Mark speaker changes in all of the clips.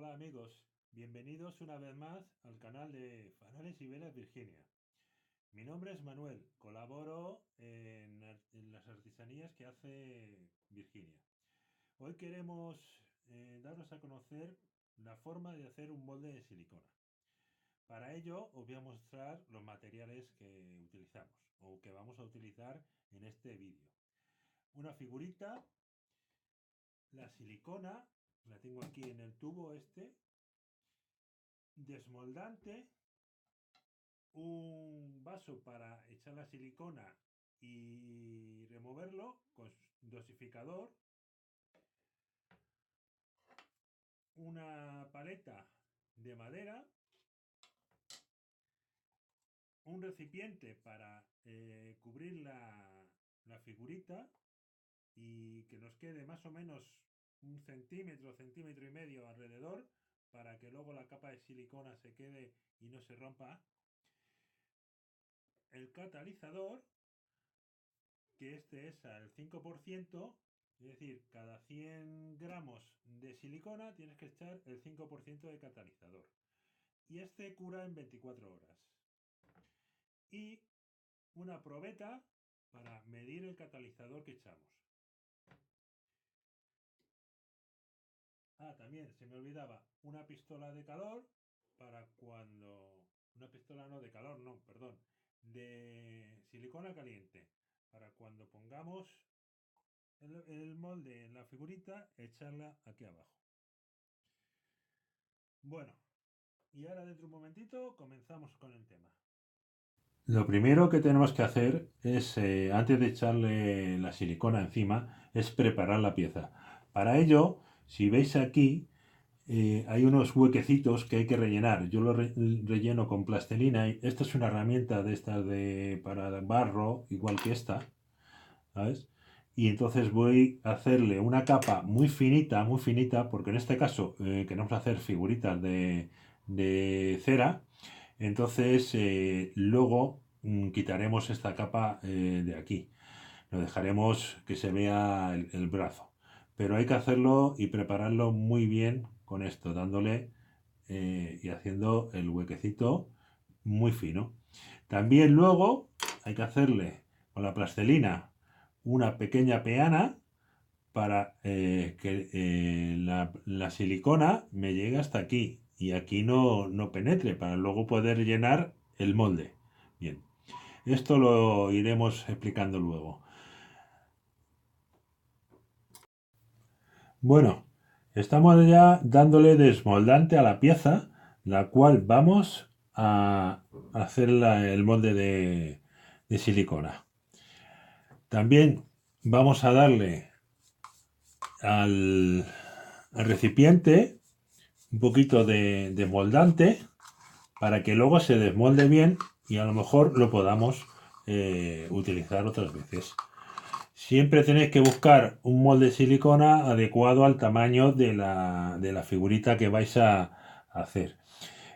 Speaker 1: Hola amigos, bienvenidos una vez más al canal de Faroles y Velas Virginia. Mi nombre es Manuel, colaboro en las artesanías que hace Virginia. Hoy queremos daros a conocer la forma de hacer un molde de silicona. Para ello os voy a mostrar los materiales que utilizamos o que vamos a utilizar en este vídeo. Una figurita, la silicona, la tengo aquí en el tubo este, desmoldante, un vaso para echar la silicona y removerlo con dosificador, una paleta de madera, un recipiente para cubrir la figurita y que nos quede más o menos un centímetro, centímetro y medio alrededor para que luego la capa de silicona se quede y no se rompa. El catalizador, que este es al 5%, es decir, cada 100 gramos de silicona tienes que echar el 5% de catalizador. Y este cura en 24 horas. Y una probeta para medir el catalizador que echamos. También se me olvidaba una pistola de calor para cuando... Una pistola no de calor, no, perdón. De silicona caliente. Para cuando pongamos el molde en la figurita, echarla aquí abajo. Bueno, y ahora dentro de un momentito comenzamos con el tema. Lo primero que tenemos que hacer es, antes de echarle la silicona encima, es preparar la pieza. Para ello, si veis aquí, hay unos huequecitos que hay que rellenar. Yo lo relleno con plastilina. Esta es una herramienta de estas para barro, igual que esta, ¿sabes? Y entonces voy a hacerle una capa muy finita, porque en este caso queremos hacer figuritas de cera. Entonces luego quitaremos esta capa de aquí. Lo dejaremos que se vea el brazo. Pero hay que hacerlo y prepararlo muy bien con esto, dándole y haciendo el huequecito muy fino. También luego hay que hacerle con la plastilina una pequeña peana para que la silicona me llegue hasta aquí y aquí no penetre, para luego poder llenar el molde. Bien, esto lo iremos explicando luego. Bueno, estamos ya dándole desmoldante a la pieza, la cual vamos a hacer el molde de silicona. También vamos a darle al recipiente un poquito de desmoldante para que luego se desmolde bien y a lo mejor lo podamos utilizar otras veces. Siempre tenéis que buscar un molde de silicona adecuado al tamaño de la figurita que vais a hacer.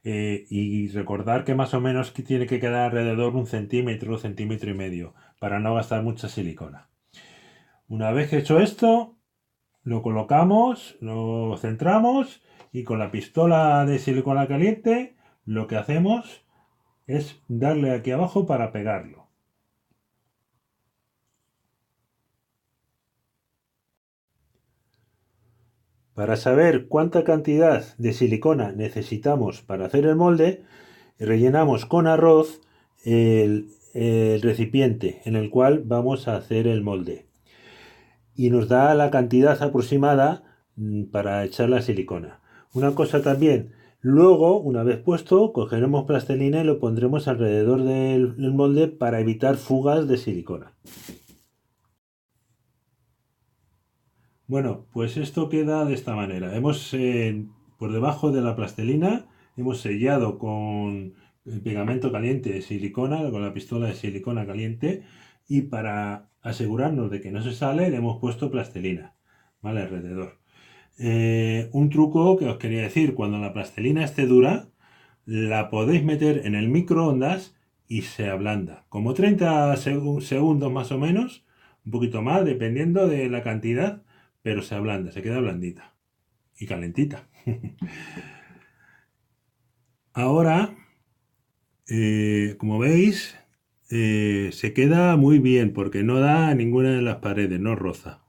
Speaker 1: Y recordar que más o menos que tiene que quedar alrededor de un centímetro, centímetro y medio, para no gastar mucha silicona. Una vez hecho esto, lo colocamos, lo centramos y con la pistola de silicona caliente lo que hacemos es darle aquí abajo para pegarlo. Para saber cuánta cantidad de silicona necesitamos para hacer el molde, rellenamos con arroz el recipiente en el cual vamos a hacer el molde. Y nos da la cantidad aproximada para echar la silicona. Una cosa también, luego, una vez puesto, cogeremos plastilina y lo pondremos alrededor del molde para evitar fugas de silicona. Bueno, pues esto queda de esta manera. Hemos, por debajo de la plastilina, hemos sellado con el pegamento caliente de silicona, con la pistola de silicona caliente, y para asegurarnos de que no se sale, le hemos puesto plastilina, ¿vale? Alrededor. Un truco que os quería decir, cuando la plastilina esté dura, la podéis meter en el microondas y se ablanda. Como 30 segundos más o menos, un poquito más, dependiendo de la cantidad, pero se ablanda, se queda blandita. y calentita. Ahora, como veis, se queda muy bien porque no da a ninguna de las paredes, no roza.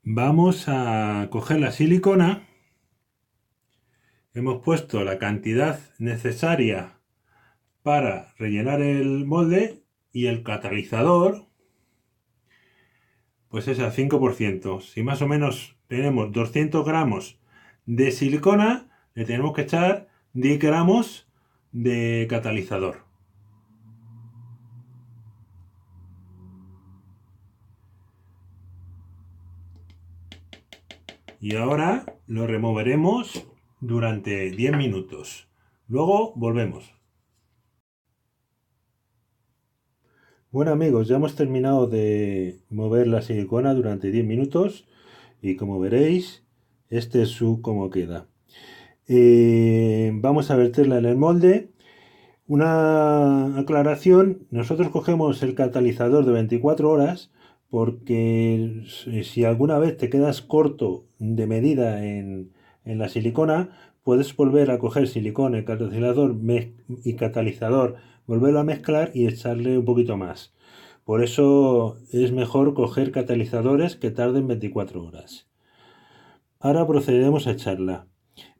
Speaker 1: Vamos a coger la silicona. Hemos puesto la cantidad necesaria para rellenar el molde y el catalizador pues es al 5%. Si más o menos tenemos 200 gramos de silicona, le tenemos que echar 10 gramos de catalizador. Y ahora lo removeremos durante 10 minutos. Luego volvemos. Bueno amigos, ya hemos terminado de mover la silicona durante 10 minutos y como veréis, este es su cómo queda. Vamos a verterla en el molde. Una aclaración, nosotros cogemos el catalizador de 24 horas porque si alguna vez te quedas corto de medida en la silicona, puedes volver a coger silicona y catalizador, volverlo a mezclar y echarle un poquito más. Por eso es mejor coger catalizadores que tarden 24 horas. Ahora procederemos a echarla.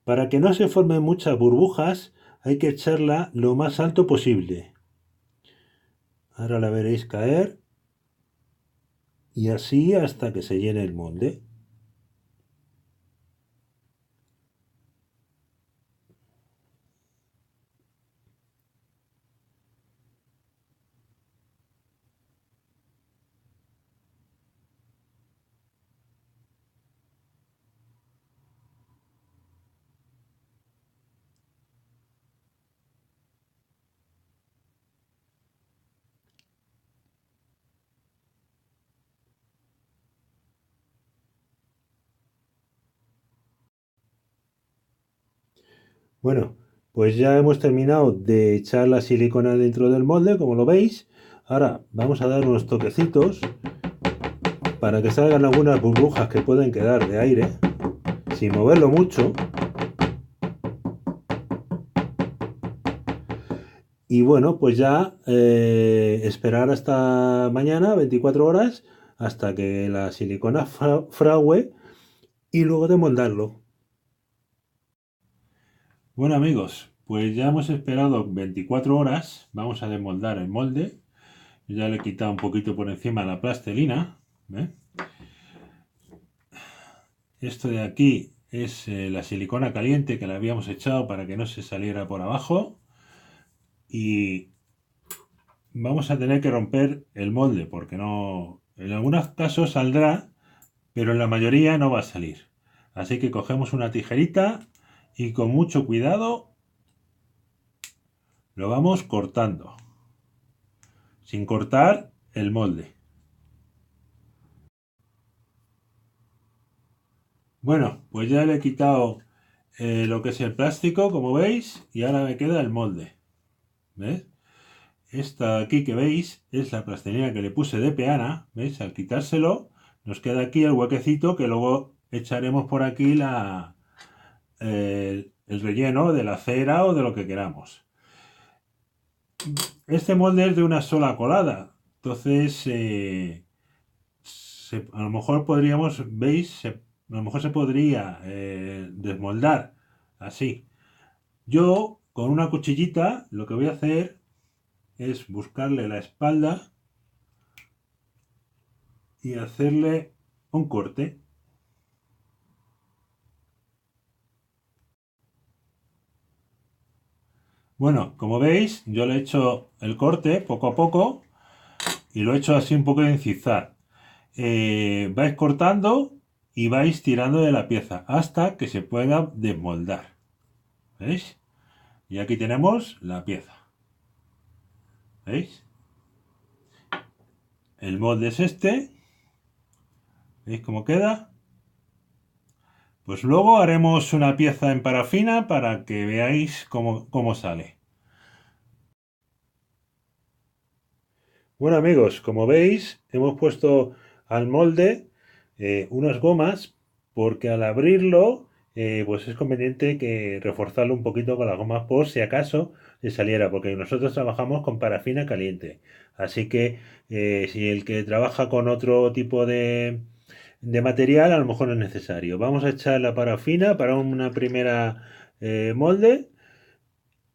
Speaker 1: Para que no se formen muchas burbujas, hay que echarla lo más alto posible. Ahora la veréis caer y así hasta que se llene el molde. Bueno, pues ya hemos terminado de echar la silicona dentro del molde, como lo veis. Ahora vamos a dar unos toquecitos para que salgan algunas burbujas que pueden quedar de aire, sin moverlo mucho. Y bueno, pues ya esperar hasta mañana, 24 horas, hasta que la silicona fragüe y luego demoldarlo. Bueno amigos, pues ya hemos esperado 24 horas, vamos a desmoldar el molde. Ya le he quitado un poquito por encima la plastilina. ¿Ve? Esto de aquí es la silicona caliente que le habíamos echado para que no se saliera por abajo. Y vamos a tener que romper el molde porque no, en algunos casos saldrá, pero en la mayoría no va a salir. Así que cogemos una tijerita y con mucho cuidado lo vamos cortando, sin cortar el molde. Bueno, pues ya le he quitado lo que es el plástico, como veis, y ahora me queda el molde. ¿Ves? Esta de aquí que veis es la plastilina que le puse de peana. ¿Veis? Al quitárselo nos queda aquí el huequecito que luego echaremos por aquí el relleno de la cera o de lo que queramos. Este molde es de una sola colada, entonces a lo mejor podríamos, veis, a lo mejor se podría desmoldar así. Yo con una cuchillita lo que voy a hacer es buscarle la espalda y hacerle un corte. Bueno, como veis, yo le he hecho el corte poco a poco y lo he hecho así un poco de incisar. Vais cortando y vais tirando de la pieza hasta que se pueda desmoldar. ¿Veis? Y aquí tenemos la pieza. ¿Veis? El molde es este. ¿Veis cómo queda? Pues luego haremos una pieza en parafina para que veáis cómo sale. Bueno amigos, como veis, hemos puesto al molde unas gomas porque al abrirlo, pues es conveniente que reforzarlo un poquito con las gomas por si acaso se saliera, porque nosotros trabajamos con parafina caliente. Así que si el que trabaja con otro tipo de material, a lo mejor no es necesario. Vamos a echar la parafina para una primera molde,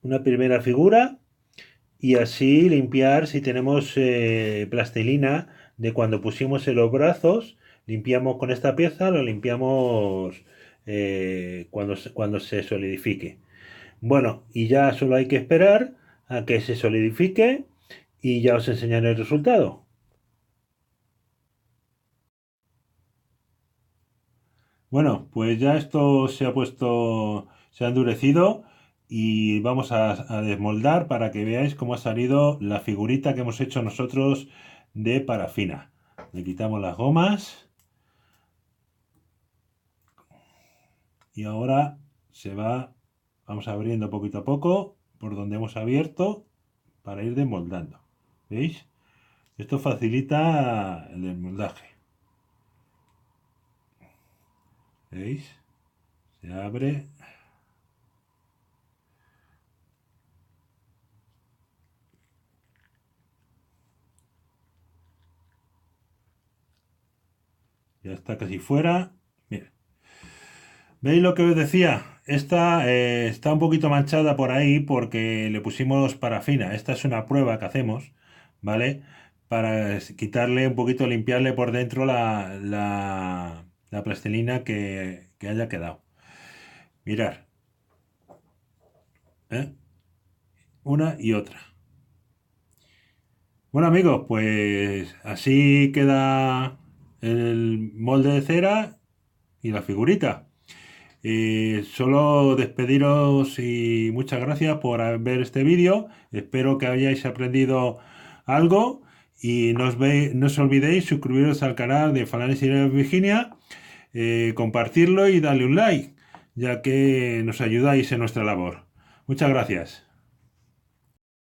Speaker 1: una primera figura y así limpiar si tenemos plastilina de cuando pusimos en los brazos, limpiamos con esta pieza, lo limpiamos cuando se solidifique. Bueno, y ya solo hay que esperar a que se solidifique y ya os enseñaré el resultado. Bueno, pues ya esto se ha puesto, se ha endurecido y vamos a desmoldar para que veáis cómo ha salido la figurita que hemos hecho nosotros de parafina. Le quitamos las gomas y ahora se va, vamos abriendo poquito a poco por donde hemos abierto para ir desmoldando. ¿Veis? Esto facilita el desmoldaje. ¿Veis? Se abre. Ya está casi fuera. Mira. ¿Veis lo que os decía? Esta está un poquito manchada por ahí porque le pusimos parafina. Esta es una prueba que hacemos, ¿vale? Para quitarle un poquito, limpiarle por dentro la plastilina que haya quedado. Mirar, ¿eh? Una y otra. Bueno amigos, pues así queda el molde de cera y la figurita. Solo despediros y muchas gracias por ver este vídeo. Espero que hayáis aprendido algo y no os olvidéis suscribiros al canal de Falanes y Virginia, compartirlo y darle un like, ya que nos ayudáis en nuestra labor. Muchas gracias.